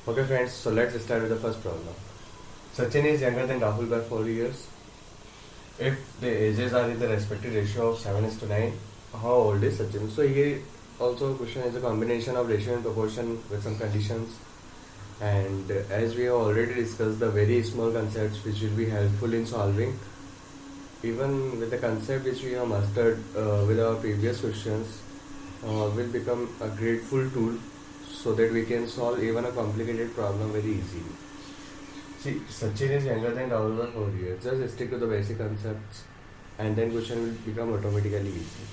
Okay friends, so let's start with the first problem. Sachin is younger than Rahul by 4 years. If the ages are in the respective ratio of 7:9, how old is Sachin? So here also question is a combination of ratio and proportion with some conditions. And as we have already discussed the very small concepts which will be helpful in solving, even with the concept which we have mastered with our previous questions, will become a grateful tool so that we can solve even a complicated problem very easily. See, Sachin is younger than Rahul by 4 years. Just stick to the basic concepts and then question will become automatically easy.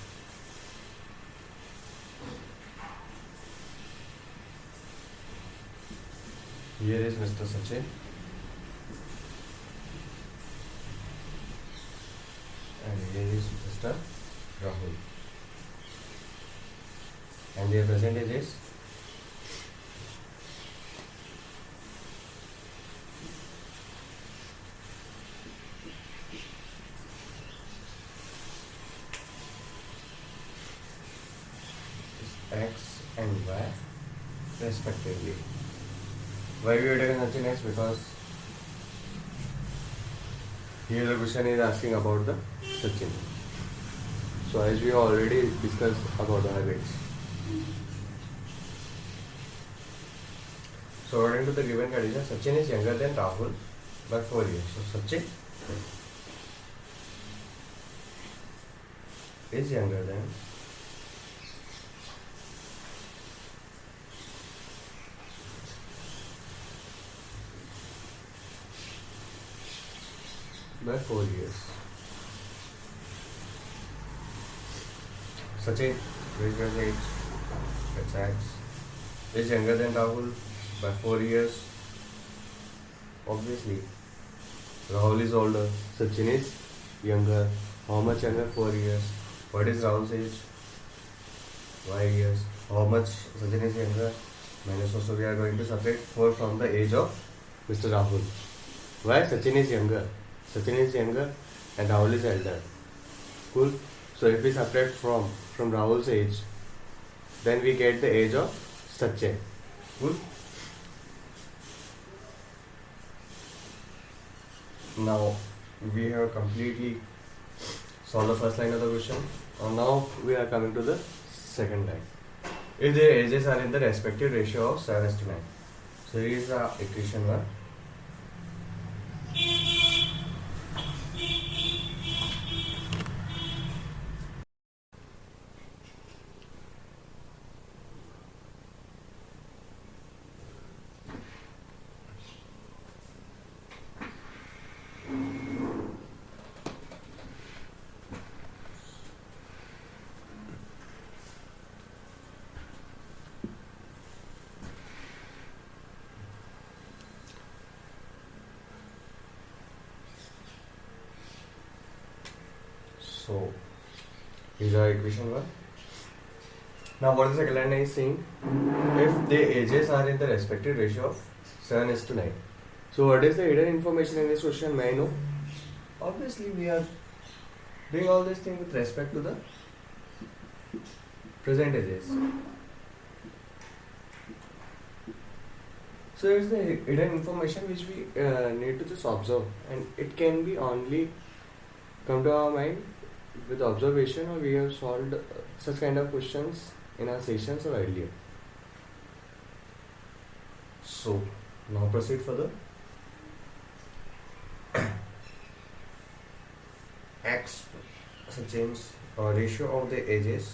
Here is Mr. Sachin and here is Mr. Rahul. And their present age is X and Y respectively. Why we are taking Sachin X? Because here the question is asking about the Sachin. So as we already discussed about the habits. So according to the given condition, Sachin is younger than Rahul by 4 years. So Sachin is younger than by 4 years. Sachin, raise your age, that's X, is younger than Rahul by 4 years. Obviously, Rahul is older, Sachin is younger. How much younger? 4 years. What is Rahul's age? 5 years. How much Sachin is younger? Minus also we are going to separate 4 from the age of Mr. Rahul. Why? Sachin is younger. Sachin is younger and Rahul is elder. Cool. So if we subtract from Rahul's age, then we get the age of Sachin. Cool. Now we have completely solved the first line of the question. And now we are coming to the second line. If their ages are in the respective ratio of 7:9. So here is the equation 1. So is our equation 1. Now what the second line is saying? If the ages are in the respective ratio of 7:9. So what is the hidden information in this question? May I know? Obviously we are doing all this thing with respect to the present ages. So here's the hidden information which we need to just observe, and it can be only come to our mind with observation, or we have solved such kind of questions in our sessions or earlier. So now proceed further. X Sachin's ratio of the ages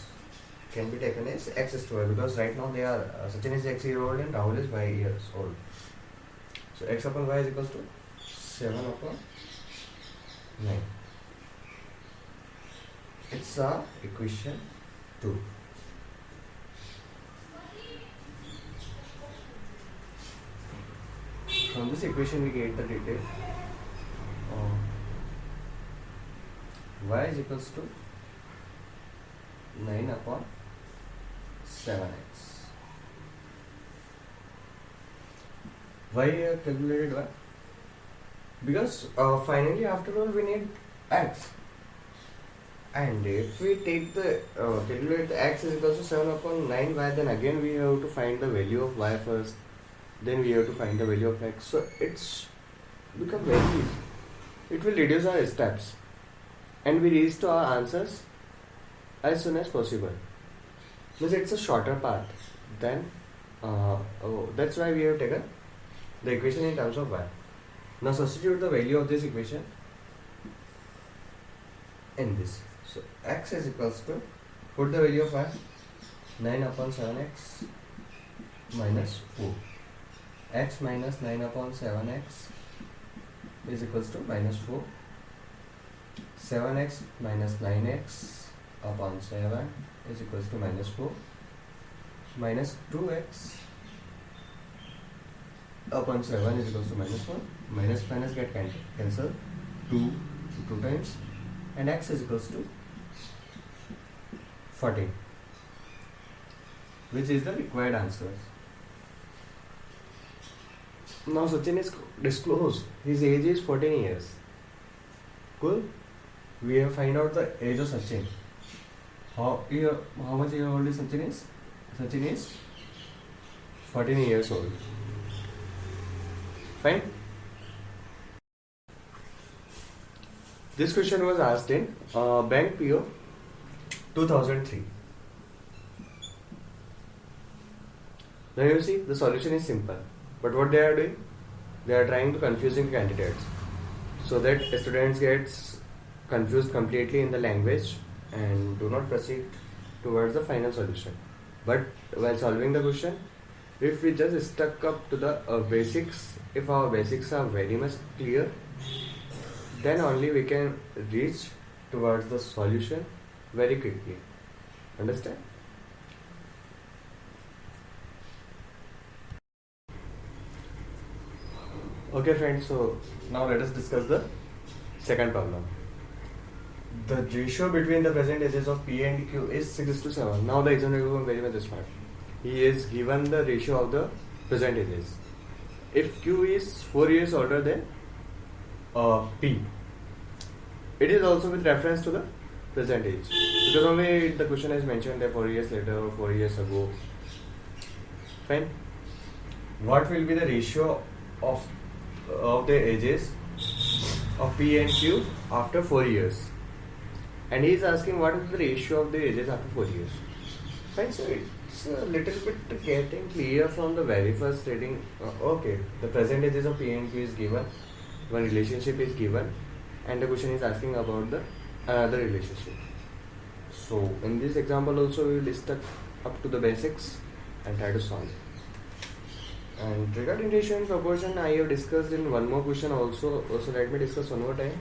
can be taken as X is to Y, because right now they are Sachin is X year old and Rahul is Y years old. So X upon Y is equals to 7 upon 9. It's our equation 2. From this equation we get the detail. Y is equals to 9 upon 7x. Why calculated y? Because finally after all we need x. And if we take the calculate the x is equals to 7 upon 9y, then again we have to find the value of y first. then we have to find the value of x. So it's become very easy. It will reduce our steps and we reach to our answers as soon as possible. Means it's a shorter path. Then that's why we have taken the equation in terms of y. Now substitute the value of this equation in this. So x is equals to, put the value of y, 9 upon 7x minus 4. X minus 9 upon 7x is equals to minus 4. 7x minus 9x upon 7 is equals to minus 4. Minus 2x upon 7 is equals to minus 1. Minus minus get cancelled. 2 times. And x is equals to 14. Which is the required answer. Now Sachin is disclosed. His age is 14 years. Cool. We have find out the age of Sachin. How much year old is Sachin is? Sachin is 14 years old. Fine. This question was asked in Bank PO 2003. Now you see the solution is simple. But what they are doing? They are trying to confusing candidates so that students gets confused completely in the language and do not proceed towards the final solution. But while solving the question, if we just stuck up to the basics, if our basics are very much clear, then only we can reach towards the solution very quickly. Understand? Okay friends, so now let us discuss the second problem. The ratio between the present ages of P and Q is 6:7. Now the examiner is very much smart. He is given the ratio of the present ages. If Q is 4 years older than P, it is also with reference to the present age. Because only the question is mentioned that 4 years later or 4 years ago. Fine. What will be the ratio of the ages of P and Q after 4 years? And he is asking what is the ratio of the ages after 4 years. Fine, so it's a little bit getting clear from the very first reading. Okay, the present ages of P and Q is given, one relationship is given, and the question is asking about the another relationship. So in this example also we will stuck up to the basics and try to solve. And regarding ratio and proportion, I have discussed in one more question also. So let me discuss one more time,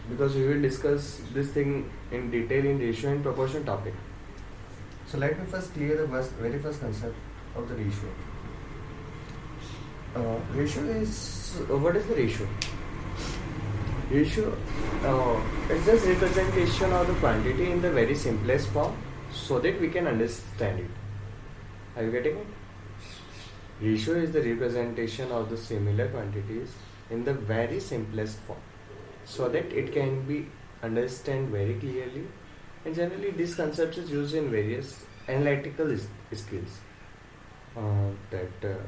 because we will discuss this thing in detail in ratio and proportion topic. So let me first clear the very first concept of the ratio. Ratio is, what is the ratio? Ratio is just representation of the quantity in the very simplest form so that we can understand it. Are you getting it? Ratio is the representation of the similar quantities in the very simplest form so that it can be understood very clearly, and generally this concept is used in various analytical skills.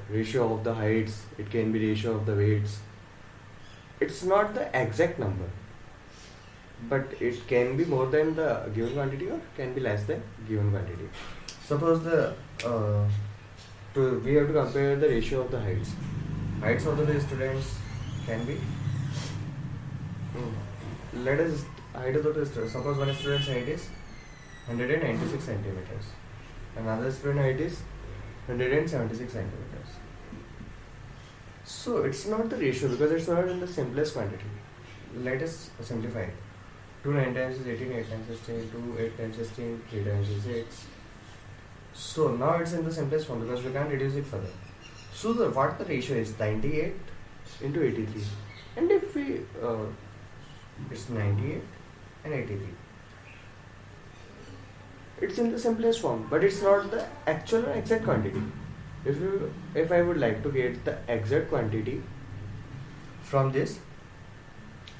Ratio of the heights, it can be ratio of the weights. It's not the exact number, but it can be more than the given quantity or can be less than given quantity. Suppose we have to compare the ratio of the heights. Heights of the students can be, let us height of the student. Suppose one student's height is 196 centimeters, another student height is 176 centimeters. So it's not the ratio because it's not in the simplest quantity. Let us simplify it. 2 9 times is 18, 8 times is 16, 2 8 times is 16, 3 times is 6. So now it's in the simplest form because we can't reduce it further. So what the ratio is 98 into 83, and if we it's 98 and 83. It's in the simplest form, but it's not the actual or exact quantity. If I would like to get the exact quantity from this,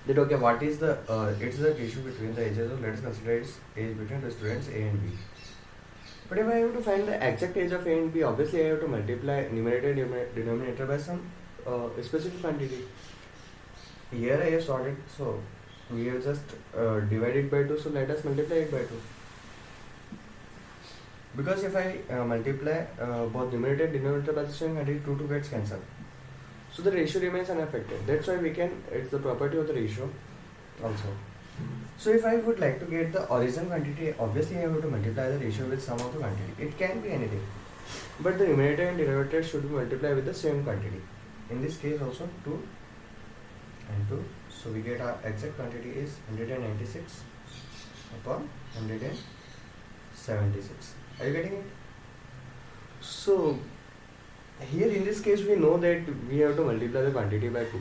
then okay, what is the it's the ratio between the ages of, let us consider its age between the students A and B. But if I have to find the exact age of A and B, obviously I have to multiply numerator and denominator by some specific quantity. Here I have solved it, so we have just divided by 2, so let us multiply it by 2. Because if I multiply both numerator and denominator by the same quantity, 2 gets cancelled. So the ratio remains unaffected. That's why we can, it's the property of the ratio also. So if I would like to get the original quantity, obviously I have to multiply the ratio with sum of the quantity. It can be anything. But the numerator and denominator should be multiplied with the same quantity. In this case also 2 and 2. So we get our exact quantity is 196 upon 176. Are you getting it? So here in this case we know that we have to multiply the quantity by 2.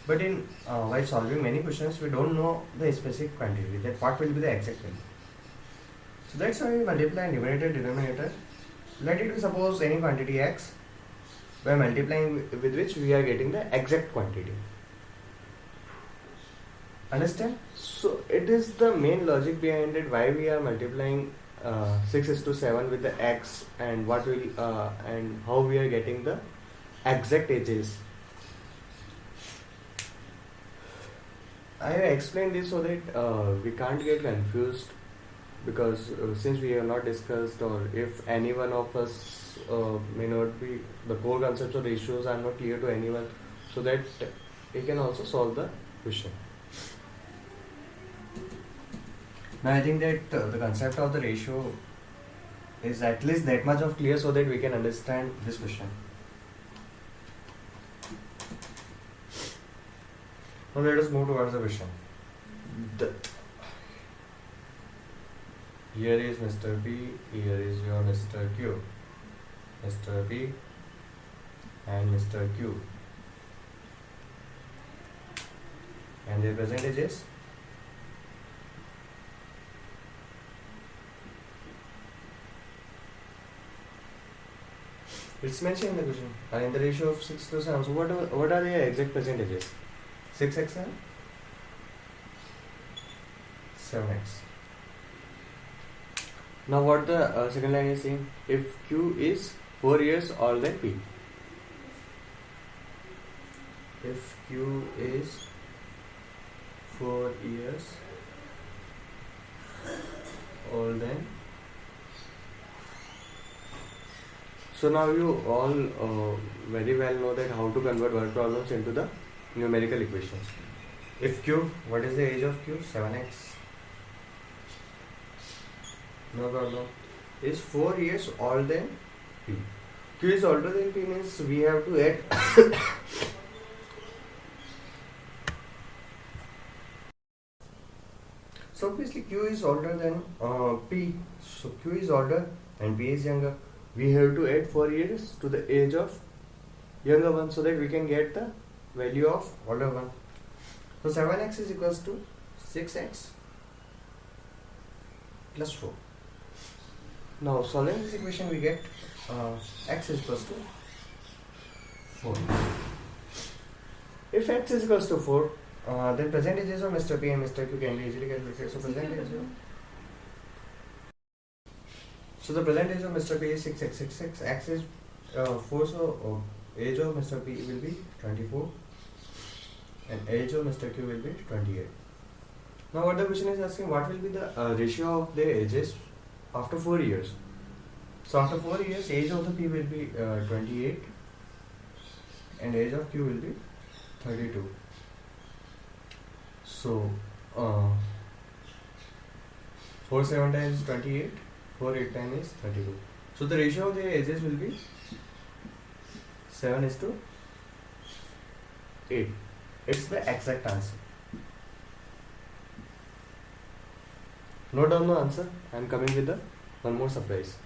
But in while solving many questions we don't know the specific quantity, that what will be the exact value. So that's why we multiply numerator denominator. Let it be suppose any quantity x, by multiplying with which we are getting the exact quantity. Understand? So it is the main logic behind it, why we are multiplying 6:7 with the x, and what will and how we are getting the exact ages. I have explained this so that we can't get confused, because since we have not discussed, or if any one of us may not be, the core concepts of ratios are not clear to anyone, so that we can also solve the question. Now I think that the concept of the ratio is at least that much of clear, so that we can understand this question. Now let us move towards the question. Here is Mr. B, here is your Mr. Q, Mr. B and Mr. Q, and their percentages. It's mentioned in the question. In the ratio of 6:7. So what are the exact percentages? 6x and 7x. Now what the second line is saying? If Q is 4 years older than P. If Q is 4 years older than. So now you all very well know that how to convert word problems into the numerical equations. If Q, what is the age of Q? 7x. No problem. Is 4 years older than P. Q is older than P means we have to add so obviously Q is older than P. So Q is older and P is younger. We have to add 4 years to the age of younger one, so that we can get the value of older one. So 7x is equals to 6x plus 4. Now solving this equation we get x is equals to 4. If x is equals to 4, then percentages of Mr. P and Mr. Q can be easily calculated. So the percentage of Mr. P is 6x. X is 4, so age of Mr. P will be 24 and age of Mr. Q will be 28. Now what the question is asking, what will be the ratio of their ages after 4 years? So after 4 years, age of the P will be 28 and age of Q will be 32. So 4 7 times is 28, 4 8 times is 32. So the ratio of their ages will be 7:8. It's the exact answer. Note down the answer. I am coming with one more surprise.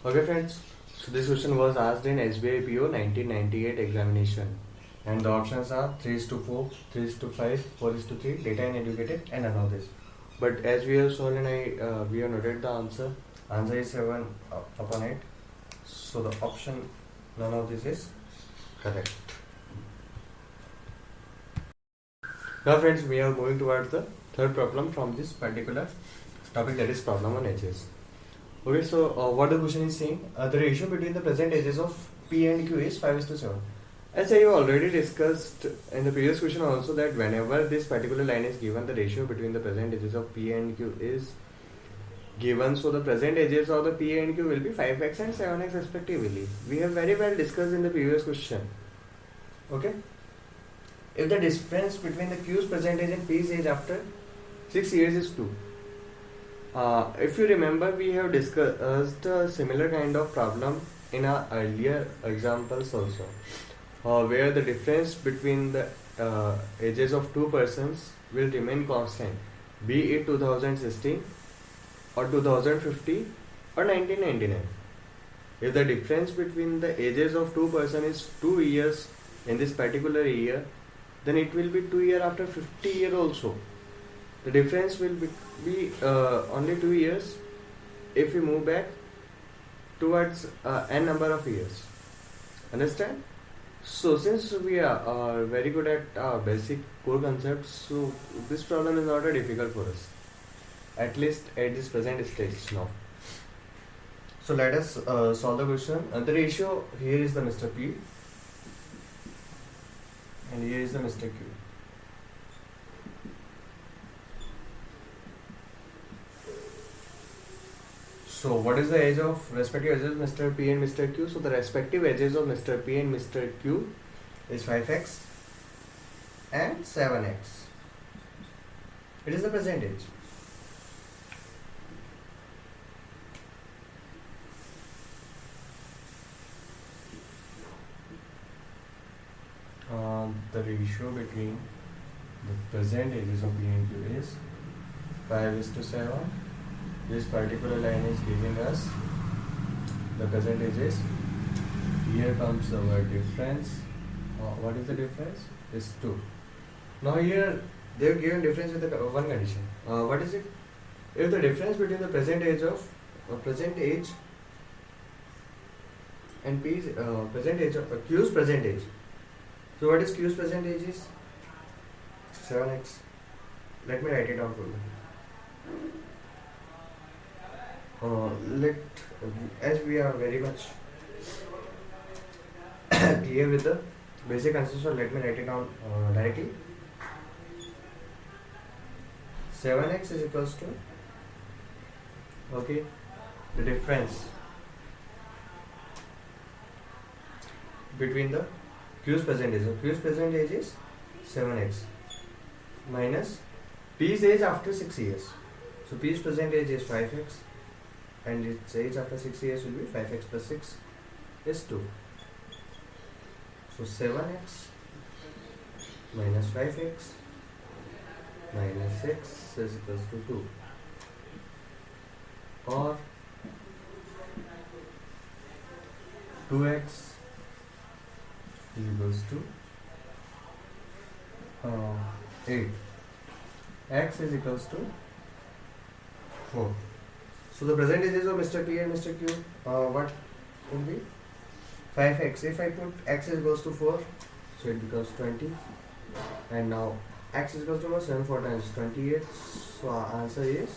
Okay friends, so this question was asked in SBI PO 1998 examination, and the options are 3:4, 3:5, 4:3, data and educated, and none of this. But as we have shown and we have noted the answer. Answer is 7/8. So the option none of this is correct. Now friends, we are moving towards the third problem from this particular topic, that is problem on ages. Okay, so what the question is saying, the ratio between the present ages of P and Q is 5:7. As I already discussed in the previous question also, that whenever this particular line is given, the ratio between the present ages of P and Q is given, so the present ages of the P and Q will be 5x and 7x respectively. We have very well discussed in the previous question. Okay, if the difference between the Q's present age and P's age after 6 years is 2. If you remember, we have discussed a similar kind of problem in our earlier examples also, where the difference between the ages of two persons will remain constant, be it 2016 or 2050 or 1999. If the difference between the ages of two persons is 2 years in this particular year, then it will be 2 years after 50 years also. The difference will be only 2 years if we move back towards n number of years. Understand? So since we are very good at basic core concepts, so this problem is not difficult for us, at least at this present stage now. So let us solve the question. The ratio, here is the Mr. P and here is the Mr. Q. So what is the age of respective ages of Mr. P and Mr. Q? So the respective ages of Mr. P and Mr. Q is 5x and 7x. It is the present age. The ratio between the present ages of P and Q is 5:7. This particular line is giving us the present ages. Here comes our difference. What is the difference? Is 2. Now here they have given difference with the one condition. What is it? If the difference between the present age and P's present age of Q's present age. So what is Q's present age is 7x. Let me write it down for you. As we are very much clear with the basic concept, so let me write it down directly. 7x is equals to, okay, the difference between the Q's present age. So Q's present age is 7x minus P's age after 6 years. So P's present age is 5x and its age after 6 years will be 5x plus 6 is 2. So 7x minus 5x minus 6 is equals to 2, or 2x is equals to 8. X is equals to 4. So the present ages of Mr. P and Mr. Q, what will be? 5x. If I put x is equals to 4, so it becomes 20. And now x is equals to what? 7 4 times 28. So our answer is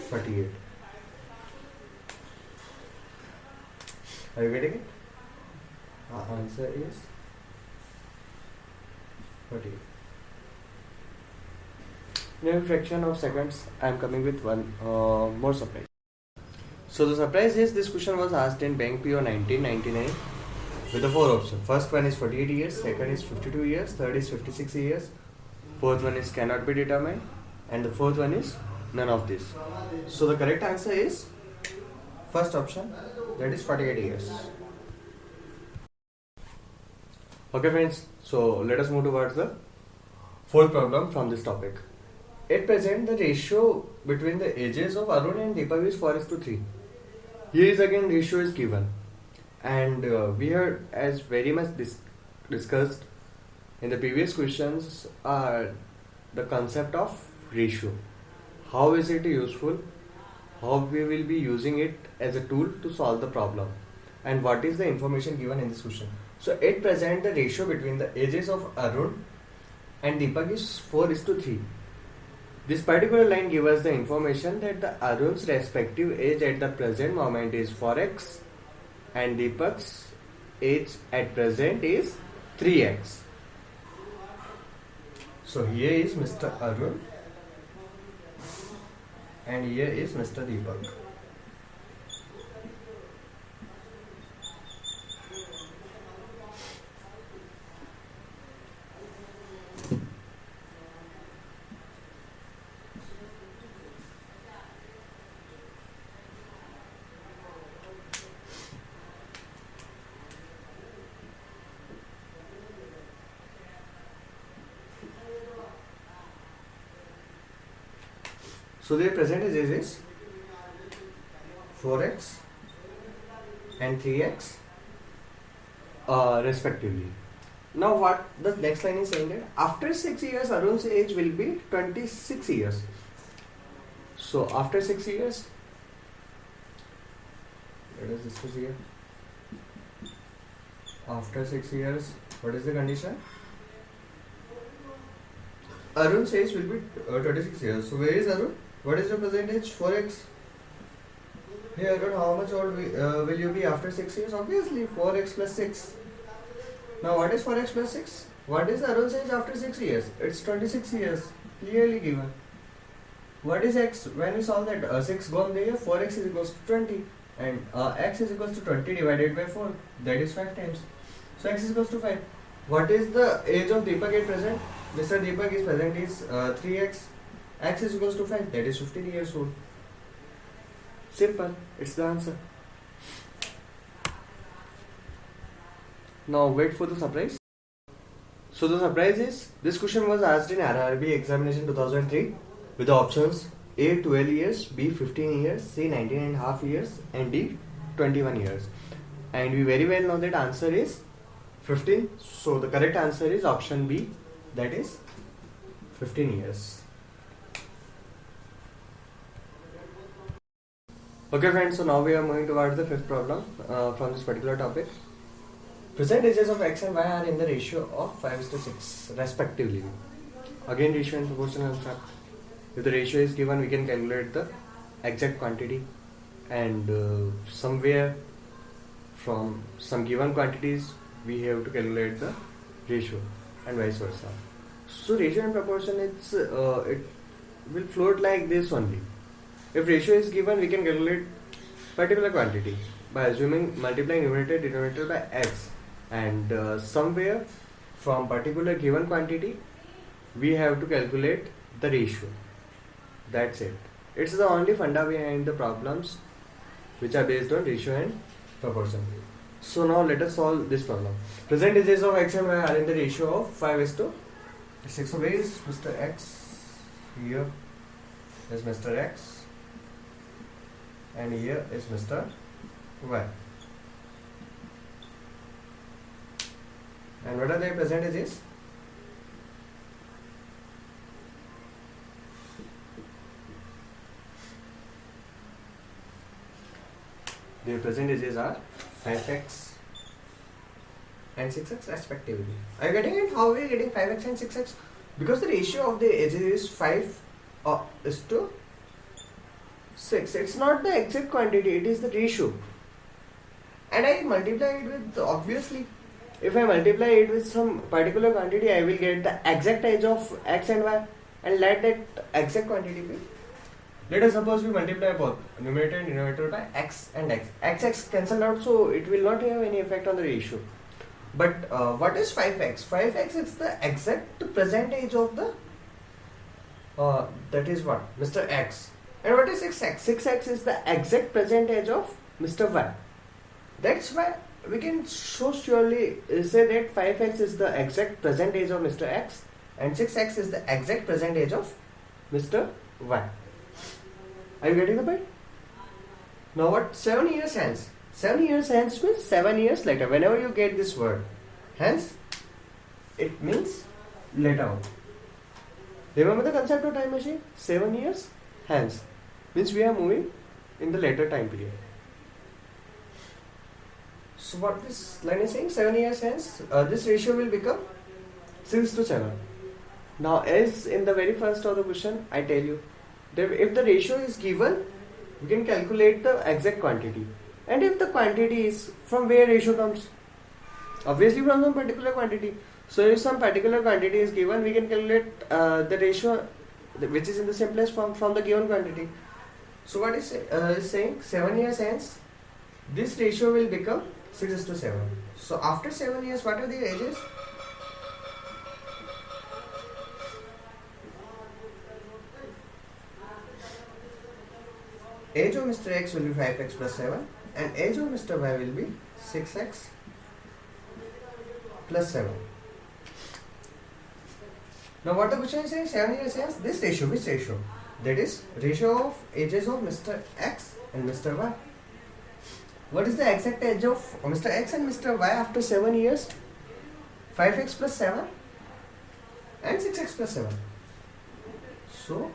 48. Are you getting it? Our answer is 48. In a fraction of seconds, I am coming with one more surprise. So the surprise is, this question was asked in Bank PO 1999 with the 4 options. First one is 48 years, second is 52 years, third is 56 years, fourth one is cannot be determined, and the fourth one is none of this. So the correct answer is first option, that is 48 years. Okay friends, so let us move towards the fourth problem from this topic. At present, the ratio between the ages of Arun and Deepak is 4:3. Here is again ratio is given, and we have, as very much discussed in the previous questions, the concept of ratio. How is it useful? How we will be using it as a tool to solve the problem, and what is the information given in this question. So at present, the ratio between the ages of Arun and Deepak is 4:3. This particular line gives us the information that the Arun's respective age at the present moment is 4x and Deepak's age at present is 3x. So here is Mr. Arun and here is Mr. Deepak. So their present age is 4x and 3x respectively. Now what the next line is saying that after 6 years Arun's age will be 26 years. So after 6 years, let us discuss here. After 6 years, what is the condition? Arun's age will be 26 years. So where is Arun? What is your percentage? 4x. Hey Arun, how much old will you be after 6 years? Obviously 4x plus 6. Now what is 4x plus 6? What is Arun's age after 6 years? It's 26 years. Clearly given. What is x? When we solve that 6 gone there, 4x is equals to 20. And x is equals to 20 divided by 4. That is 5 times. So x is equals to 5. What is the age of Deepak at present? Mr. Deepak is present is 3x. X is equals to 5. That is 15 years old. Simple. It's the answer. Now wait for the surprise. So the surprise is this question was asked in RRB examination 2003 with the options A 12 years, B 15 years, C 19.5 years and D 21 years. And we very well know that answer is 15. So the correct answer is option B, that is 15 years. Okay friends, so now we are moving towards the fifth problem from this particular topic. Present ages of x and y are in the ratio of 5:6 respectively. Again ratio and proportion construct. If the ratio is given, we can calculate the exact quantity, and somewhere from some given quantities we have to calculate the ratio and vice versa. So ratio and proportion, it will float like this only. If ratio is given, we can calculate particular quantity by assuming multiplying numerator denominator by x, and somewhere from particular given quantity we have to calculate the ratio. That's it. It's the only funda behind the problems which are based on ratio and proportion. So now let us solve this problem. Present ages of x and y are in the ratio of 5:6. So where is Mr. X? Here is Mr. X and here is Mr. Y. And what are their present ages? Their present ages are 5x and 6x respectively. Are you getting it? How are we getting 5x and 6x? Because the ratio of the ages is 5 is to 6. It's not the exact quantity, it is the ratio. And I multiply it with, obviously, if I multiply it with some particular quantity, I will get the exact age of x and y, and let that exact quantity be. Let us suppose we multiply both numerator and denominator by x and x. X cancelled out, so it will not have any effect on the ratio. But what is 5x? 5x is the exact present age of the that is what? Mr. X. And what is 6x? 6x is the exact present age of Mr. Y. That's why we can so surely say that 5x is the exact present age of Mr. X and 6x is the exact present age of Mr. Y. Are you getting the point? Now what? 7 years hence. 7 years hence means 7 years later. Whenever you get this word, hence, it means later on. Remember the concept of time machine? 7 years hence means we are moving in the later time period. So what this line is saying, 7 years hence, this ratio will become 6:7. Now, as in the very first of the question, I tell you that if the ratio is given, we can calculate the exact quantity. And if the quantity is from where ratio comes, obviously from some particular quantity. So if some particular quantity is given, we can calculate the ratio which is in the simplest form from the given quantity. So what is saying 7 years hence, this ratio will become 6:7. So after 7 years, what are the ages? Age of Mr. X will be 5x plus 7 and age of Mr. Y will be 6x plus 7. Now what the question is saying, 7 years hence, this ratio, which ratio? That is ratio of ages of Mr. X and Mr. Y. What is the exact age of Mr. X and Mr. Y after 7 years? 5x plus 7 and 6x plus 7. So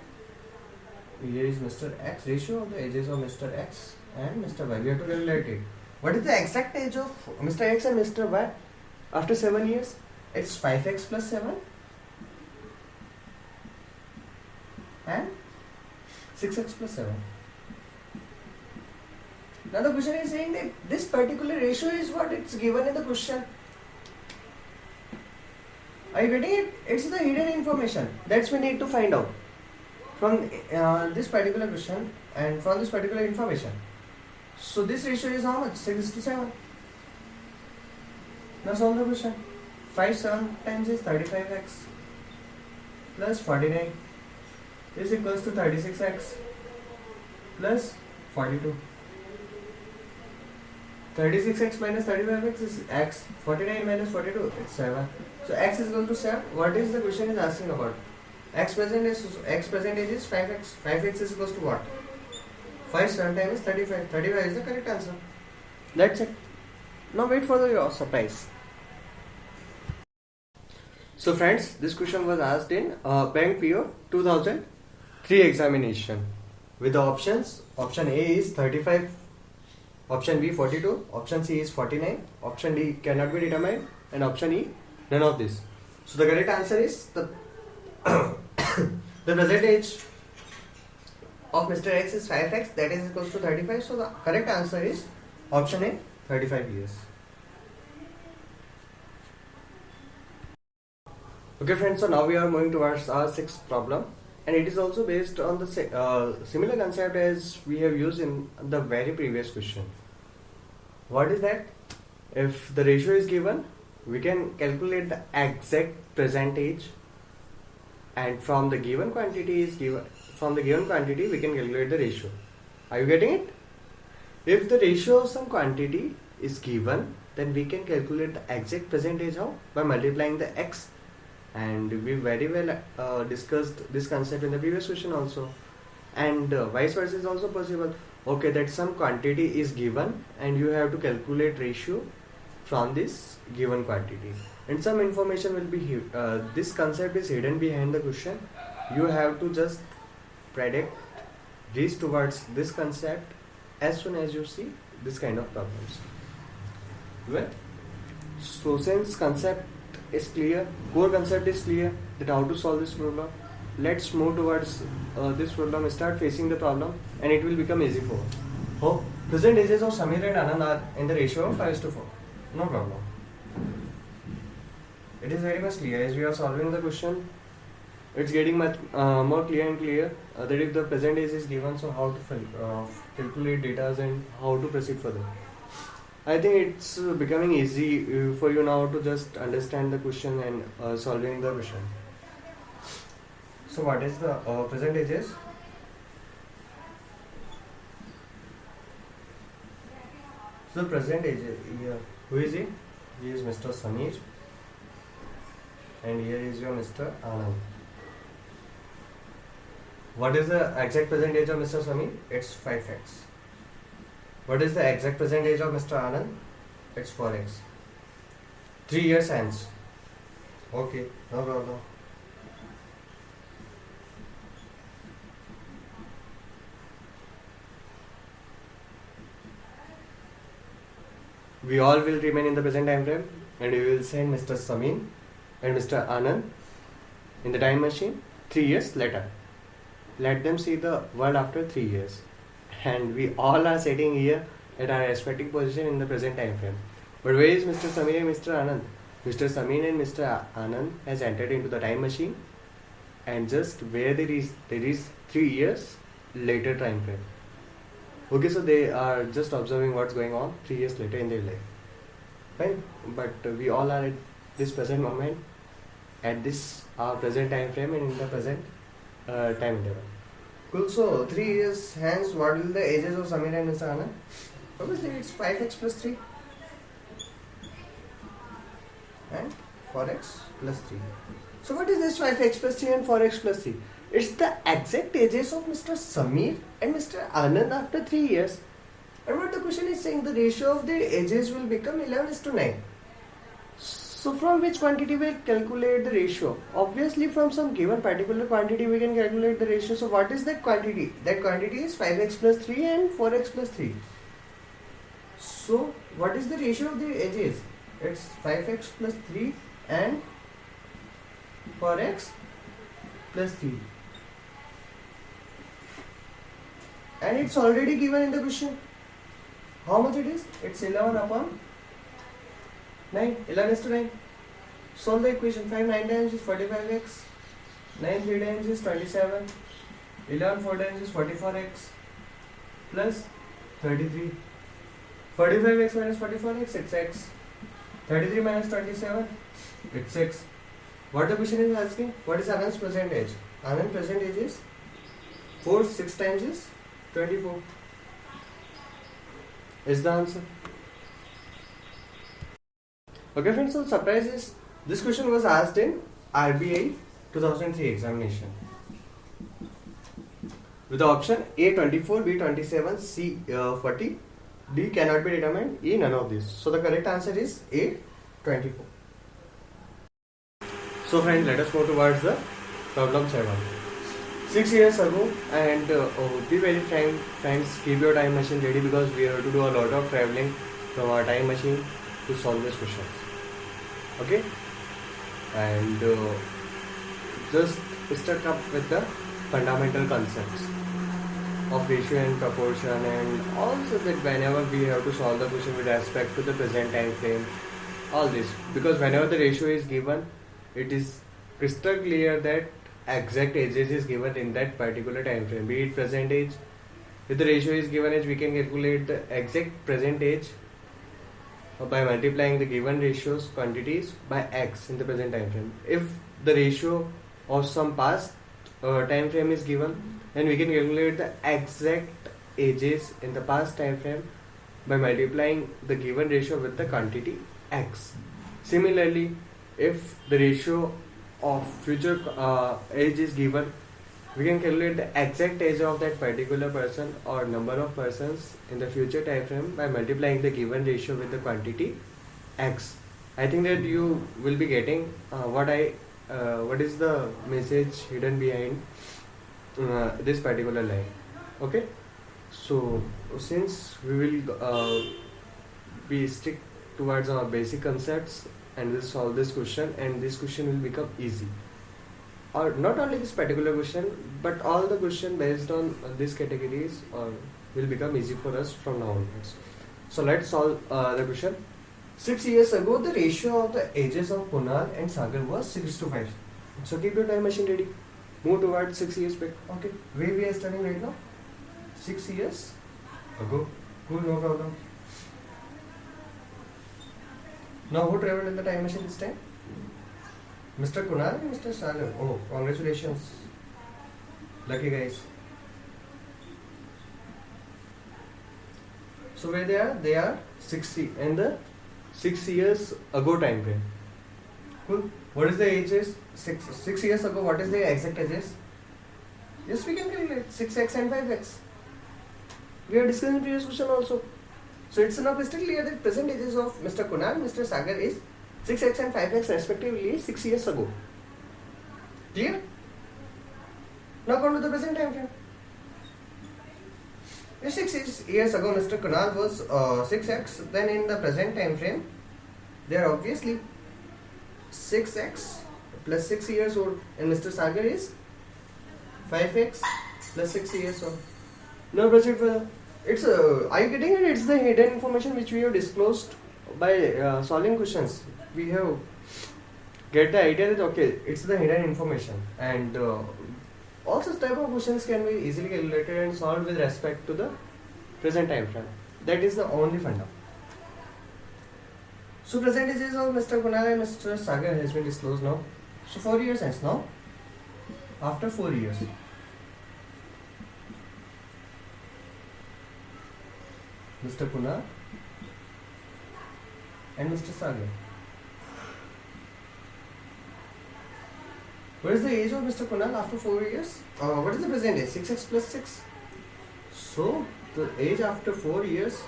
here is Mr. X, ratio of the ages of Mr. X and Mr. Y. We have to calculate it. What is the exact age of Mr. X and Mr. Y after 7 years? It's 5x plus 7 and 6x plus 7. Now the question is saying that this particular ratio is what it's given in the question. Are you getting it? It's the hidden information. That's we need to find out from this particular question and from this particular information. So this ratio is how much? 6:7. Now solve the question. 5 7 times is 35x plus 49 is equals to 36x plus 42. 36x minus 35x is x. 49 minus 42, it's 7. So x is equal to 7. What is the question is asking about? X percentage is 5x. 5x is equals to what? 5 7 times is 35. 35 is the correct answer. That's it. Now wait for your surprise. So friends, this question was asked in Bank PO 2003 examination with the options. Option A is 35, option B 42, option C is 49, option D cannot be determined, and option E none of this. So the correct answer is the the present age of Mr. X is 5x, that is equals to 35. So the correct answer is option A, 35 years. Okay friends, so now we are moving towards our sixth problem, and it is also based on the similar concept as we have used in the very previous question. What is that? If the ratio is given, we can calculate the exact present age, and from the given quantity we can calculate the ratio. Are you getting it? If the ratio of some quantity is given, then we can calculate the exact present age how? By multiplying the x. And we very well discussed this concept in the previous question also, and vice versa is also possible. Okay, that some quantity is given and you have to calculate ratio from this given quantity, and some information will be this concept is hidden behind the question. You have to just predict, reach towards this concept as soon as you see this kind of problems. Well, so since concept is clear, core concept is clear that how to solve this problem, let's move towards this problem, start facing the problem, and it will become easy for hope. Present ages of Samir and Anand are in the ratio of 5:4. No problem. It is very much clear as we are solving the question. It's getting much more clear and clear that if the present age is given, so how to calculate data and how to proceed further. I think it's becoming easy for you now to just understand the question and solving the question. So what is the present ages? So the present age here, who is he? He is Mr. Samir, and here is your Mr. Anand. What is the exact present age of Mr. Samir? It's 5x. What is the exact present age of Mr. Anand? It's 4x. 3 years hence. Okay, no problem. We all will remain in the present time frame, and we will send Mr. Samin and Mr. Anand in the time machine 3 years later. Let them see the world after 3 years. And we all are sitting here at our respective position in the present time frame. But where is Mr. Samir and Mr. Anand? Mr. Samir and Mr. Anand has entered into the time machine and just where there is 3 years later time frame. Okay, so they are just observing what's going on 3 years later in their life. Fine, but we all are at this present moment, at this our present time frame and in the present time interval. Cool, so 3 years hence, what will the ages of Samir and Mr. Anand? Obviously it's 5x plus 3 and 4x plus 3. So what is this 5x plus 3 and 4x plus 3? It's the exact ages of Mr. Samir and Mr. Anand after 3 years. And what the question is saying, the ratio of their ages will become 11:9. So from which quantity we calculate the ratio? Obviously from some given particular quantity we can calculate the ratio. So what is that quantity? That quantity is 5x plus 3 and 4x plus 3. So what is the ratio of their ages? It's 5x plus 3 and 4x plus 3. And it's already given in the question. How much it is? It's 11 upon 9. 11:9. Solve the equation. 5 9 times is 45x. 9 3 times is 27. 11 4 times is 44x. Plus 33. 45x minus 44x, it's x. 33 minus 27, it's x. What the question is asking? What is Anand's present age? Anand's present age is 4. 6 times is 24. Is the answer. Okay friends, so surprise is this question was asked in RBI 2003 examination with the option A 24, B 27, C 40, D cannot be determined, E none of these. So the correct answer is A 24. So friends, let us move towards the problem 7. 6 years ago, and be very frank, friends, keep your time machine ready because we have to do a lot of traveling from our time machine to solve these questions. Okay, and just stuck up with the fundamental concepts of ratio and proportion, and also that whenever we have to solve the question with respect to the present time frame, all this, because whenever the ratio is given, it is crystal clear that exact ages is given in that particular time frame, be it present age. If the ratio is given age, we can calculate the exact present age by multiplying the given ratios quantities by x in the present time frame. If the ratio of some past time frame is given, then we can calculate the exact ages in the past time frame by multiplying the given ratio with the quantity x. Similarly, if the ratio of future age is given, we can calculate the exact age of that particular person or number of persons in the future time frame by multiplying the given ratio with the quantity x. I think that you will be getting what is the message hidden behind this particular line. Okay, so since we will be strict towards our basic concepts and we'll solve this question, and this question will become easy, or not only this particular question but all the question based on these categories will become easy for us from now onwards. So let's solve the question. 6 years ago, the ratio of the ages of Kunal and Sagar was 6:5. So keep your time machine ready. Move towards 6 years back. Okay, where we are studying right now? 6 years ago. Cool, no problem. Now who traveled in the time machine this time? Mr. Kunal and Mr. Sagar. Oh, congratulations. Lucky guys. So where they are? They are 60 in the 6 years ago time frame. Cool. What is the ages? 6 years ago, what is the exact ages? Yes, we can calculate 6x and 5x. We have discussed in previous question also. So it's now crystal clear that present ages of Mr. Kunal and Mr. Sagar is 6x and 5x respectively 6 years ago. Clear? Now come to the present time frame. If 6 years ago Mr. Kunal was 6x, then in the present time frame they are obviously 6x plus 6 years old, and Mr. Sagar is 5x plus 6 years old. Now proceed further. It's are you getting it? It's the hidden information which we have disclosed by solving questions. We have get the idea that okay, it's the hidden information, and all such type of questions can be easily calculated and solved with respect to the present time frame. That is the only funda. So present ages of Mr. Kunal and Mr. Sagar has been disclosed now. So 4 years hence now. After 4 years, Mr. Kunal and Mr. Sagar. What is the age of Mr. Kunal after 4 years? What is the present age? 6x plus 6. So the age after 4 years,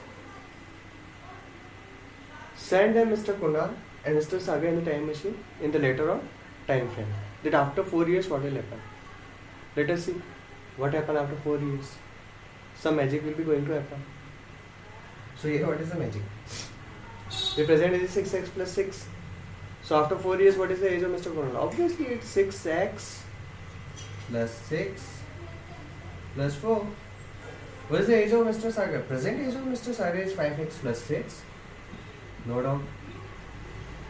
send them Mr. Kunal and Mr. Sagar in the time machine in the later on time frame. That after 4 years what will happen? Let us see what happened after 4 years. Some magic will be going to happen. So here what is the magic? The present age is 6x plus 6. So after 4 years what is the age of Mr. Kunal? Obviously it's 6x plus 6 plus 4. What is the age of Mr. Sagar? Present age of Mr. Sagar is 5x plus 6. No doubt.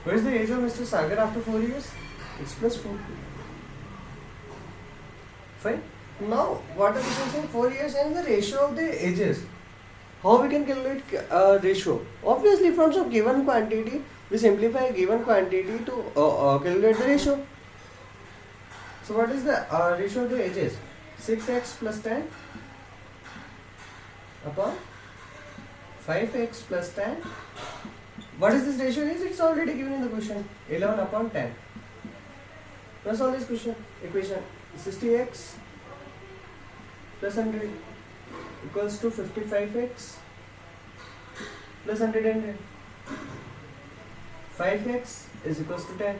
What is the age of Mr. Sagar after 4 years? It's plus 4. Fine. Now, what are we saying? 4 years and the ratio of the ages. How we can calculate ratio? Obviously, from some given quantity, we simplify a given quantity to calculate the ratio. So, what is the ratio of the ages? 6x plus 10 upon 5x plus 10. What is this ratio is? It's already given in the question. 11 upon 10. Let's solve this equation. 60x plus 100 equals to 55x plus 110. 5x is equals to 10.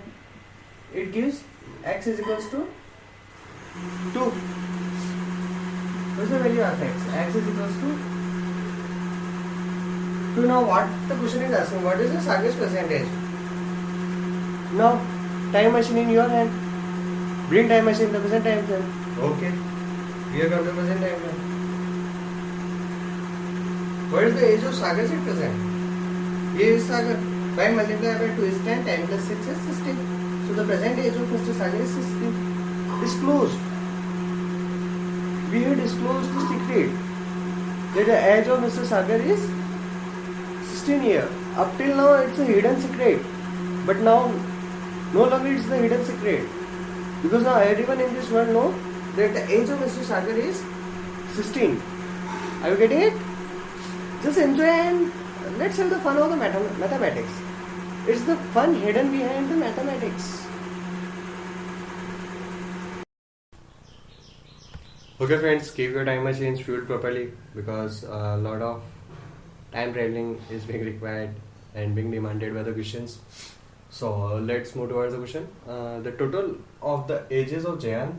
It gives x is equals to 2. What's the value of x? X is equals to 2. Now what the question is asking, what is the Sagar's percentage? Now, time machine in your hand. Bring time machine in the present time frame. Okay. Here comes the present time frame. What is the age of Sagar at present? Here is Sagar. 5 multiplied by 2 is 10. 10 plus 6 is 16. So the present age of Mr. Sagar is 16. Disclosed. We have disclosed the secret that the age of Mr. Sagar is 16 years. Up till now it's a hidden secret. But now no longer it's the hidden secret. Because now everyone in this world knows that the age of Mr. Sagar is 16. Are you getting it? Just enjoy and let's have the fun of the mathematics. It's the fun hidden behind the mathematics. Okay friends, keep your time machines fueled properly because a lot of time traveling is being required and being demanded by the questions. So let's move towards the question. The total of the ages of Jayan,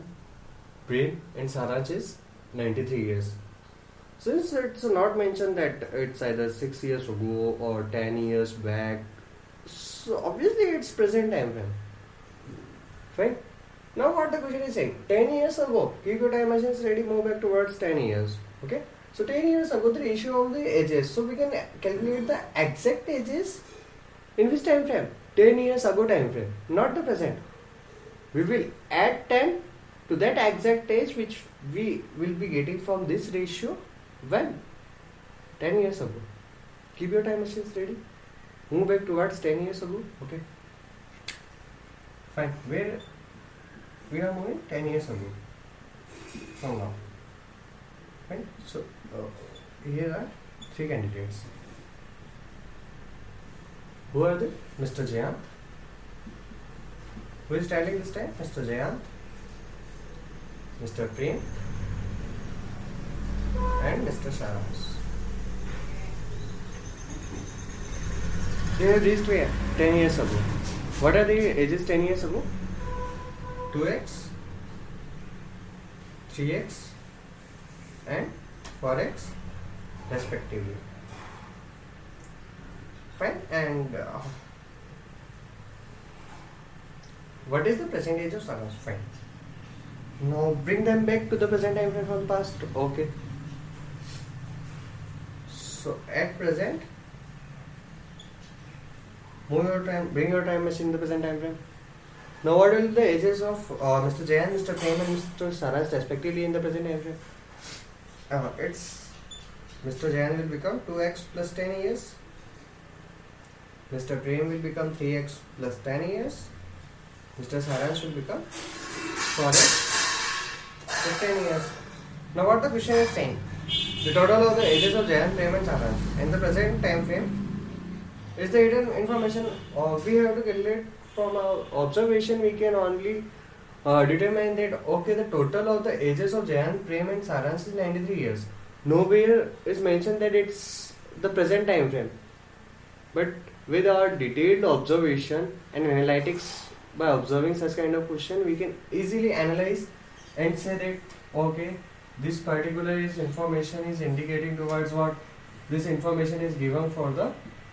Prem and Saraj is 93 years. Since it's not mentioned that it's either 6 years ago or 10 years back, so obviously it's present time frame. Fine. Now what the question is saying, 10 years ago, keep your time machines ready, move back towards 10 years. Okay. So 10 years ago the ratio of the ages. So we can calculate the exact ages in which time frame? 10 years ago time frame, not the present. We will add 10 to that exact age which we will be getting from this ratio when? 10 years ago. Keep your time machines ready. Move back towards 10 years ago. Okay. Fine. Where we are moving? 10 years ago. From now. Fine. So here are 3 candidates. Who are they? Mr. Jayant. Who is standing this time? Mr. Jayant, Mr. Prem, and Mr. Saraj. They have reached where? 10 years ago. What are the ages 10 years ago? 2x, 3x, and 4x respectively. Fine. And What is the present age of Saransh? Fine. Now bring them back to the present time frame from past. Okay. So at present, move your time, bring your time machine in the present time frame. Now what will be the ages of Mr. Jayan, Mr. Prem and Mr. Saransh respectively in the present time frame? It's Mr. Jayan will become 2x plus 10 years. Mr. Prem will become 3x plus 10 years. Mr. Saransh will become 4x plus 10 years. Now what the question is saying? The total of the ages of Jayan, Prem and Saransh in the present time frame is the hidden information we have to calculate. From our observation we can only determine that okay, the total of the ages of Jayan, Prem and Saransh is 93 years. Nowhere is mentioned that it's the present time frame. But with our detailed observation and analytics, by observing such kind of question, we can easily analyze and say that okay, this particular information is indicating towards what this information is given for the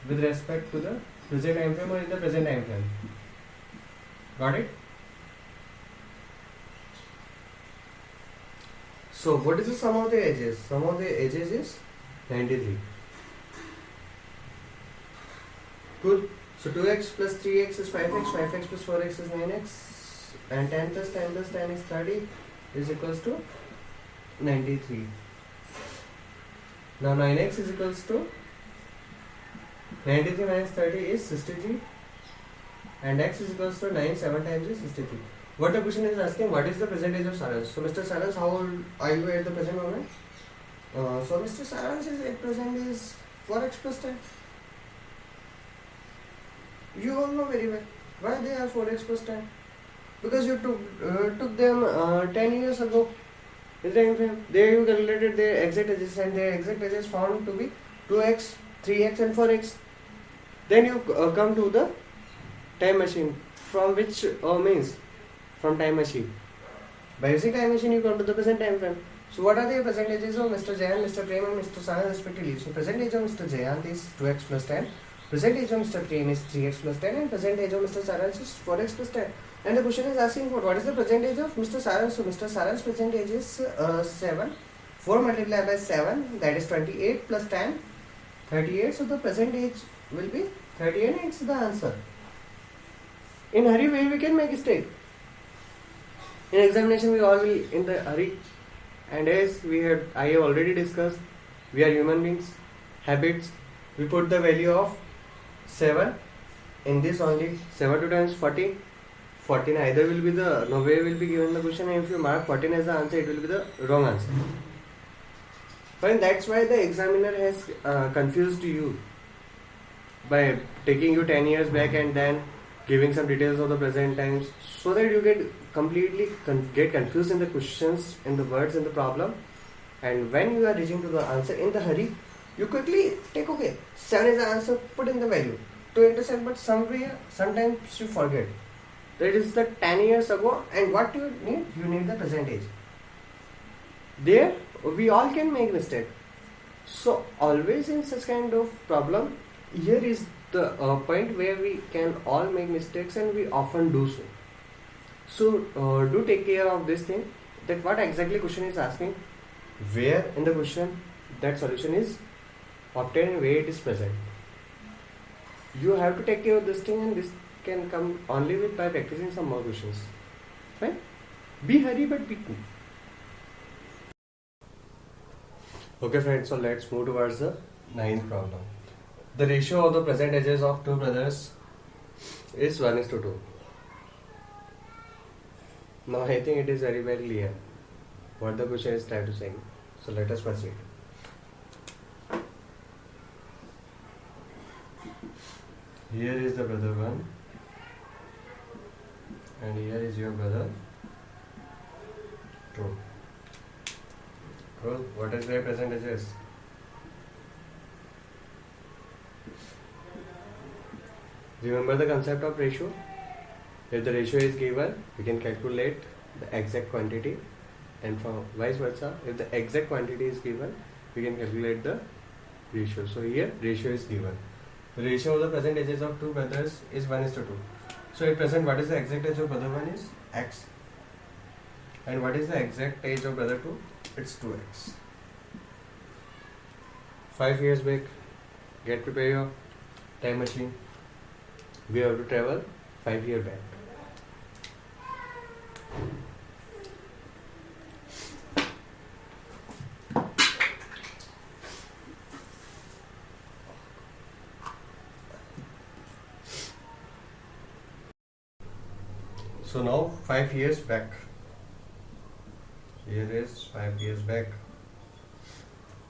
with respect to the present time frame or in the present time frame. Got it? So what is the sum of the ages? Sum of the ages is 93. Cool. So 2x plus 3x is 5x, 5x plus 4x is 9x, and 10 plus 10 plus 10 is 30 is equals to 93. Now 9x is equals to 93 minus 30 is 63, and x is equals to 9, 7 times is 63. What the question is asking, what is the present age of Saransh? So Mr. Saransh, how old are you at the present moment? So Mr. Saransh is at present is 4x plus 10. You all know very well why they are 4x plus 10. Because you took them 10 years ago. There you calculated their exact ages, and their exact ages found to be 2x, 3x and 4x. Then you come to the time machine, from which means from time machine. By using time machine you come to the present time frame. So what are the percentages of Mr. Jayan, Mr. Prem and Mr. Saransh respectively? So percentage of Mr. Jayan is 2x plus 10, percentage of Mr. Prem is 3x plus 10, and percentage of Mr. Saransh is 4x plus 10. And the question is asking for what is the percentage of Mr. Saransh. So Mr. Saransh percentage is 7. 4 multiplied by 7, that is 28 plus 10, 38. So the percentage will be 38, and it's the answer. In hurry way we can make mistake. In examination we all will in the hurry, and as I have already discussed, we are human beings, habits. We put the value of 7 in this only. 7 2 times 40. 14 either will be the no way will be given the question, and if you mark 14 as the answer, it will be the wrong answer. Fine, that's why the examiner has confused you by taking you 10 years back and then giving some details of the present times, so that you get completely get confused in the questions, in the words in the problem, and when you are reaching to the answer in the hurry, you quickly take okay 7 is the answer, put in the value to intercept, but sometimes you forget that is the 10 years ago, and what you need the percentage. There we all can make mistake. So always in such kind of problem, here is the point where we can all make mistakes, and we often do so. So do take care of this thing, that what exactly question is asking, where in the question that solution is obtained and where it is present. You have to take care of this thing, and this can come only with by practicing some more questions. Fine? Be hurry but be cool. Okay friends, so let's move towards the 9th problem. The ratio of the present ages of two brothers is 1:2. Now I think it is very clear what the question is trying to say. So let us proceed. Here is the brother 1, and here is your brother 2. Cool. What is their present ages? Remember the concept of ratio. If the ratio is given, we can calculate the exact quantity, and for vice versa, if the exact quantity is given, we can calculate the ratio. So here ratio is given. The ratio of the present ages of two brothers is 1:2. So at present, what is the exact age of brother 1 is x. And what is the exact age of brother 2? It's 2x. 5 years back, get prepare your time machine. We have to travel 5 years back. So now 5 years back. Here is 5 years back.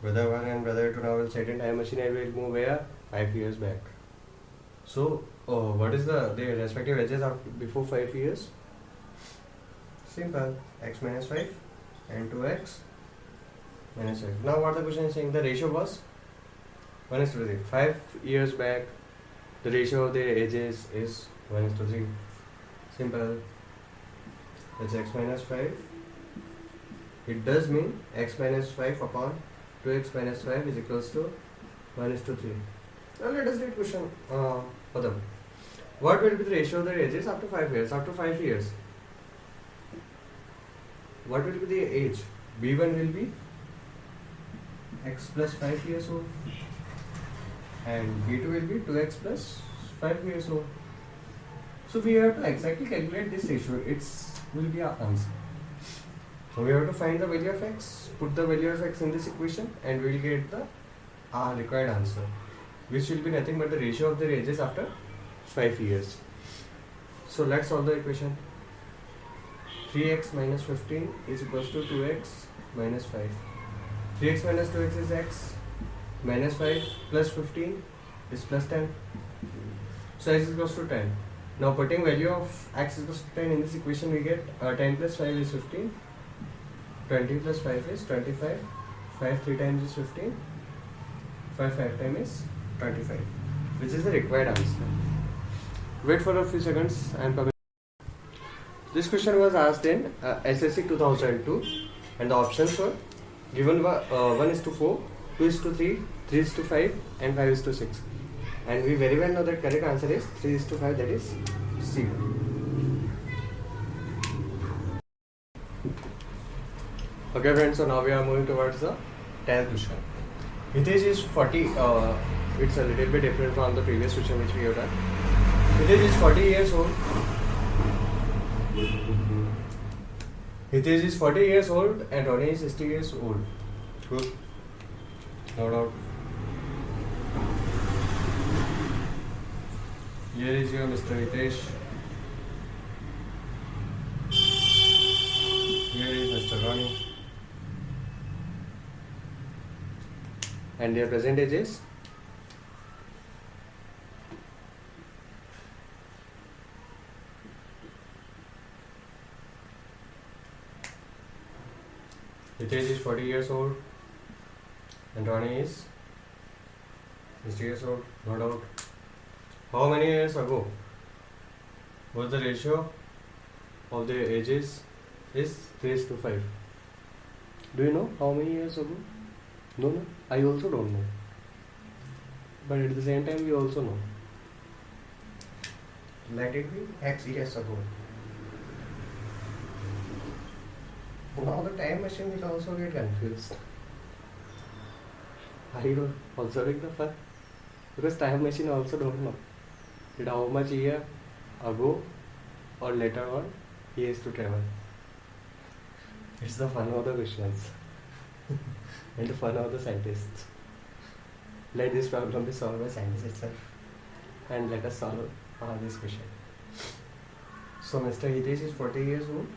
Brother 1 and brother 2 now will set in time machine and will move where? 5 years back. So what is the their respective ages after before 5 years? Simple. X minus 5 and 2x minus 5. Now what the question is saying? The ratio was 1 is to 3. 5 years back, the ratio of their ages is 1 is to 3. Simple. That's x minus 5. It does mean x minus 5 upon 2x minus 5 is equals to 1 is to 3. Now let us read question for them. What will be the ratio of their ages after 5 years? After 5 years, what will be the age? B1 will be x plus 5 years old and B2 will be 2x plus 5 years old. So we have to exactly calculate this ratio. It will be our answer. So we have to find the value of x, put the value of x in this equation and we will get the required answer, which will be nothing but the ratio of their ages after 5 years. So let's solve the equation. 3x minus 15 is equals to 2x minus 5. 3x minus 2x is x, minus 5 plus 15 is plus 10. So x is equals to 10. Now putting value of x is equals to 10 in this equation, we get 10 plus 5 is 15. 20 plus 5 is 25. 5 3 times is 15. 5 5 times is 25, which is the required answer. Wait for a few seconds. I am coming. This question was asked in SSC 2002 and the options were given 1 is to 4, 2 is to 3, 3 is to 5 and 5 is to 6. And we very well know that correct answer is 3 is to 5, that is C. Okay friends, so now we are moving towards the 10th question. Hitesh is 40, it's a little bit different from the previous question which we have done. Hitesh is 40 years old. Hitesh is 40 years old and Ronnie is 60 years old. Good. No doubt. Here is your Mr. Hitesh. Here is Mr. Ronnie. And their present ages. Hitesh is 40 years old and Ronnie is 60 years old, no doubt. How many years ago was the ratio of their ages is 3:5? Do you know how many years ago? No, I also don't know. But at the same time, we also know. Let it be X years ago. Now the time machine will also get confused. Are you also doing the fun? Because time machine also don't know that how much year ago or later on he has to travel. It's the fun of the questions and the fun of the scientists. Let this problem be solved by scientists itself and let us solve this question. So Mr. Hitesh is 40 years old.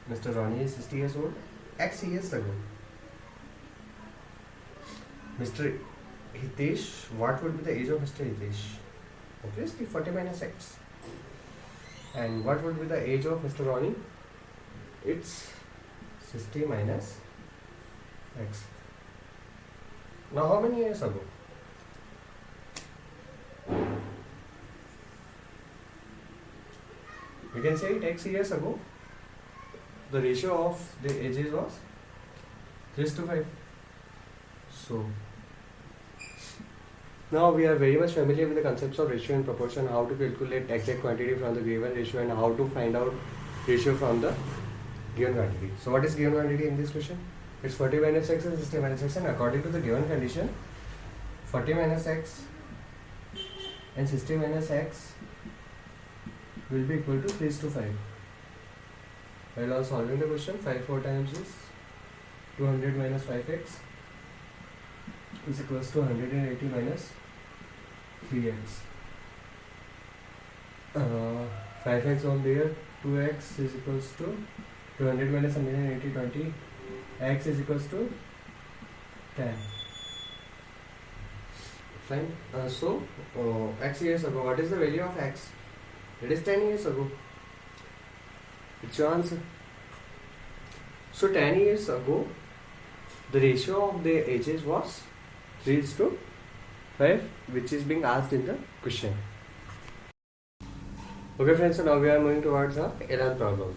Mr. Ronnie is 60 years old. X years ago. Mr. Hitesh, what would be the age of Mr. Hitesh? Obviously 40 minus X. And what would be the age of Mr. Ronnie? It's 60 minus X. Now how many years ago? We can say it X years ago. The ratio of the ages was 3:5. So Now we are very much familiar with the concepts of ratio and proportion, how to calculate exact quantity from the given ratio and how to find out ratio from the given quantity. So what is given quantity in this question? It's 40 minus x and 60 minus x, and according to the given condition, 40 minus x and 60 minus x will be equal to 3:5. While solving the question, 5 4 times is 200 minus 5x is equals to 180 minus 3x. 5x on there, 2x is equals to 200 minus 180, 20. X is equals to 10. Fine. X years ago, what is the value of x? It is 10 years ago. It's your answer. So 10 years ago, the ratio of the ages was 3:5, which is being asked in the question. Okay friends, so now we are moving towards the 11th problem.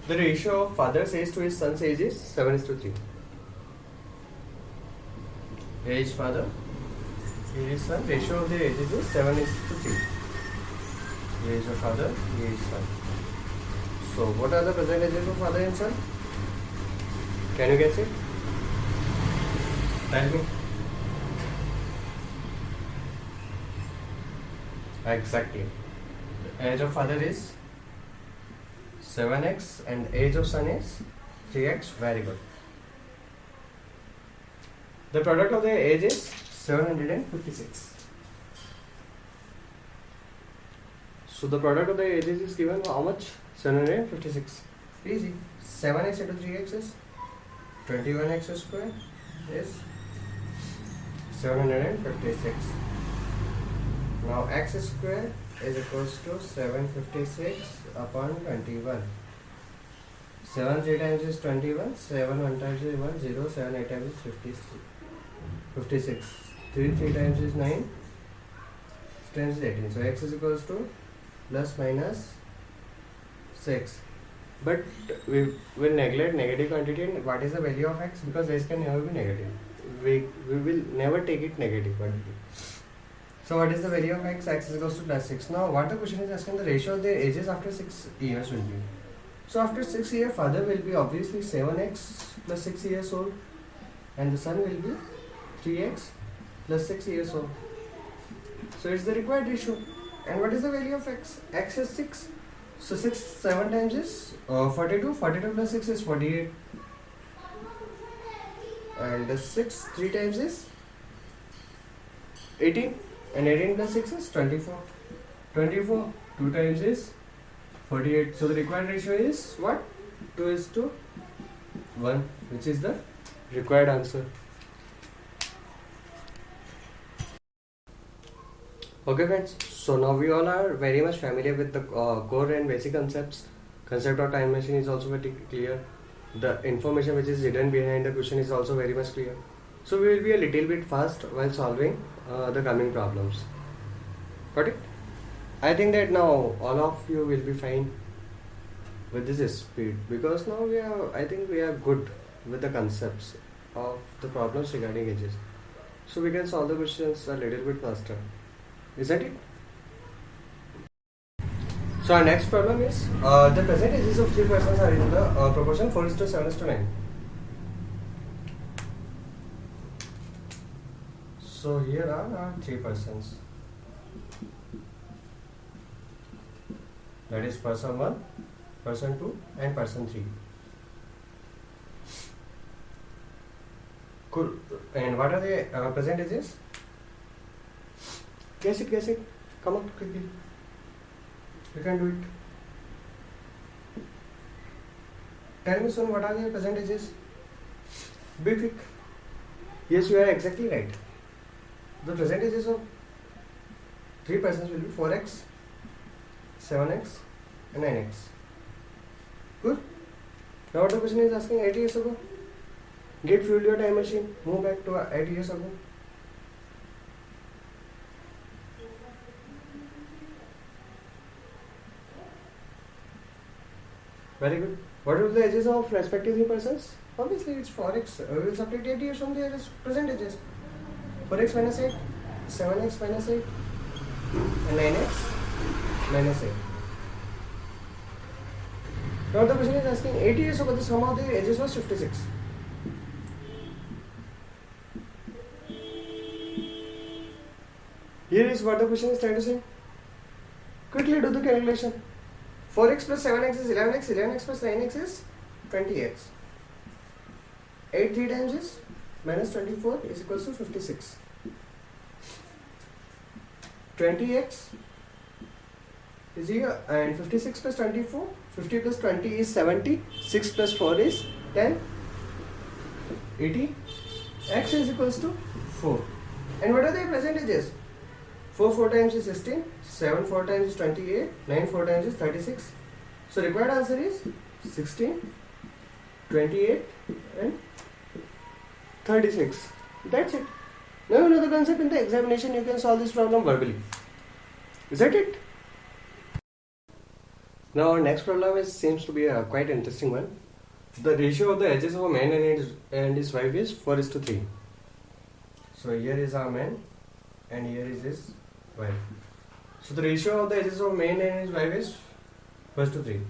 The ratio of father's age to his son's age is 7:3. Age father, age son, ratio of the ages is 7:3. Age of father, age son. So what are the present ages of father and son? Can you guess it? Tell me. Exactly. The age of father is 7x and age of son is 3x. Very good. The product of the age is 756. So the product of the ages is given how much? 756. Easy. 7x into 3x is 21x square is 756. Now x square is equals to 756 upon 21. 7 3 times is 21, 7 1 times is 1, 0, 7 8 times is 56. 3 3 times is 9, 6 times is 18. So x is equals to plus minus 6. But we will neglect negative quantity. And what is the value of x? Because x can never be negative. We will never take it negative quantity. So what is the value of x? X is equals to plus 6. Now what the question is asking, the ratio of the ages after 6 years will be. So after 6 years, father will be obviously 7x plus 6 years old, and the son will be 3x plus 6 years old. So it's the required ratio. And what is the value of x? X is 6. So 6 7 times is 42. 42 plus 6 is 48. And 6 3 times is 18. And 18 plus 6 is 24. 24 2 times is 48. So the required ratio is what? 2:1, which is the required answer. Okay friends, so now we all are very much familiar with the core and basic concepts. Concept of time machine is also very clear. The information which is hidden behind the question is also very much clear. So we will be a little bit fast while solving the coming problems. Got it? I think that now all of you will be fine with this speed, because now I think we are good with the concepts of the problems regarding ages. So we can solve the questions a little bit faster. Isn't it? So our next problem is the present ages of 3 persons are in the proportion 4:7:9. So here are our 3 persons. That is person 1, person 2 and person 3. Cool. And what are the present ages? Guess it. Come on, quickly. You can do it. Tell me soon, what are the present ages? Be quick. Yes, you are exactly right. The present ages of 3 persons will be 4x, 7x and 9x. Good. Now what the question is asking, 8 years ago. Get fuel your time machine. Move back to 8 years ago. Very good. What are the ages of respective 3 persons? Obviously it's 4x. We will subtract 8 years from the present ages. 4x minus 8. 7x minus 8 and 9x minus 8. Now the question is asking 8 years over the sum of the ages was 56. Here is what the question is trying to say. Quickly do the calculation. 4x plus 7x is 11x, 11x plus 9x is 20x. 8 3 times is minus 24 is equals to 56. 20x is here, and 56 plus 24, 50 plus 20 is 70, 6 plus 4 is 10, 80, x is equals to 4. And what are the percentages? 4 4 times is 16, 7 4 times is 28, 9 4 times is 36. So required answer is 16, 28 and 36. That's it. Now you know the concept. In the examination you can solve this problem verbally. Is that it? Now our next problem seems to be a quite interesting one. The ratio of the ages of a man and his wife is 4:3. So here is our man and here is his wife. So the ratio of the ages of man and his wife is 4:3.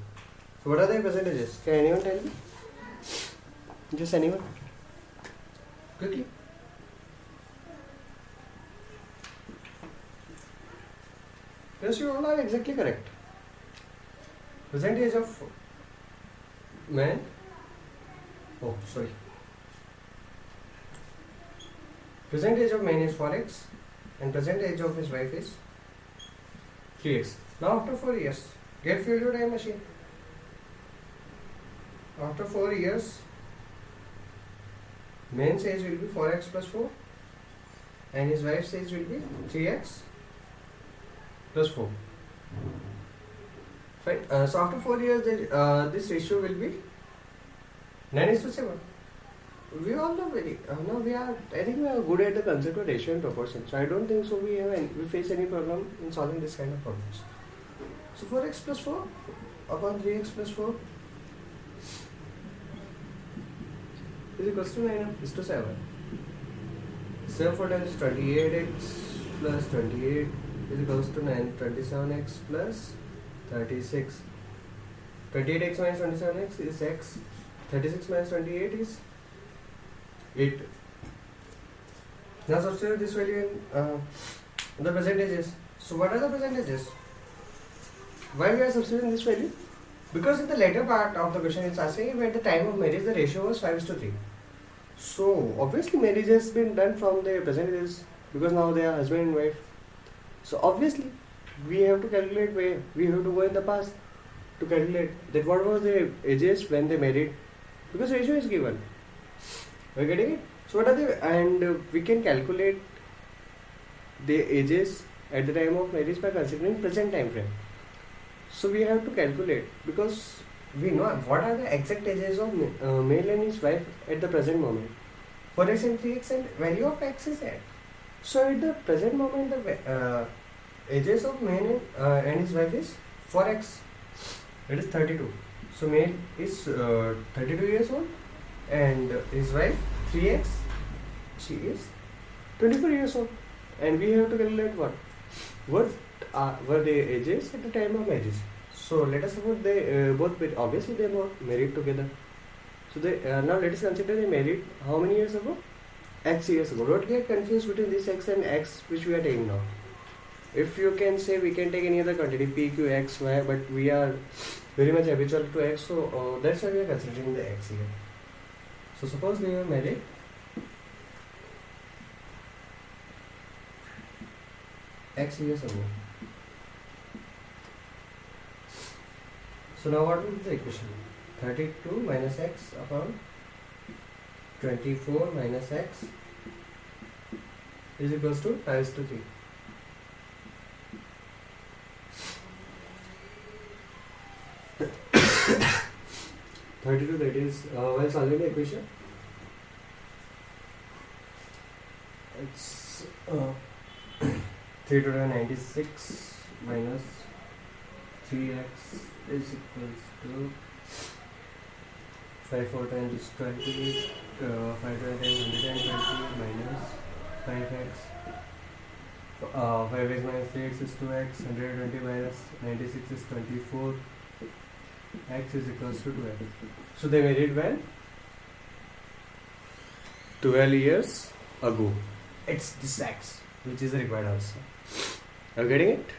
So what are the percentages? Can anyone tell me? Just anyone? Quickly. Yes, you all are exactly correct. Percentage of man. Oh, sorry. Percentage of man is 4x and percentage of his wife is 3x. Now after 4 years, get fuel to time machine. After 4 years, man's age will be 4x plus 4 and his wife's age will be 3x plus 4. Right. So after 4 years, this ratio will be 9:7. We all know now we are. I think we are good at the concept of ratio and proportion. So I don't think so. We face any problem in solving this kind of problems. So 4x plus 4 upon 3x plus 4 is equals to 9:7. 7 4 times 28x plus 28 is equals to 27x plus 36. 28x minus 27x is x. 36 minus 28 is 8. Now substitute this value in the percentages. So what are the percentages? Why we are substituting this value? Because in the later part of the question it's asking if at the time of marriage the ratio was 5:3. So obviously marriage has been done from the percentages because now they are husband and wife. So obviously we have to calculate where we have to go in the past to calculate that what was the ages when they married, because ratio is given. Are you getting it? So what are the, and we can calculate the ages at the time of marriage by considering present time frame. So we have to calculate because we know what are the exact ages of male and his wife at the present moment. 4x and 3x and value of x is that. So at the present moment the ages of man and his wife is 4x. It is 32. So male is 32 years old and his wife 3x. She is 24 years old. And we have to calculate what were their ages at the time of marriage. So let us suppose they both obviously they were married together. So they now let us consider they married how many years ago? X years ago. Don't get confused between this x and x which we are taking now. If you can say we can take any other quantity p, q, x, y, but we are very much habitual to x, so that's why we are considering the x here. So suppose they were married x years ago. So now what will be the equation? 32 minus x upon 24 minus x is equals to 5:3. That is while solving the equation, it's 3 to the 96 minus 3x is equals to 5 4 times is 20, 5 times 120 minus 5x 5x minus 3x is 2x, 120 minus 96 is 24, x is equals to 12. So they made it when? 12 years ago. It's this x which is the required answer. Are you getting it?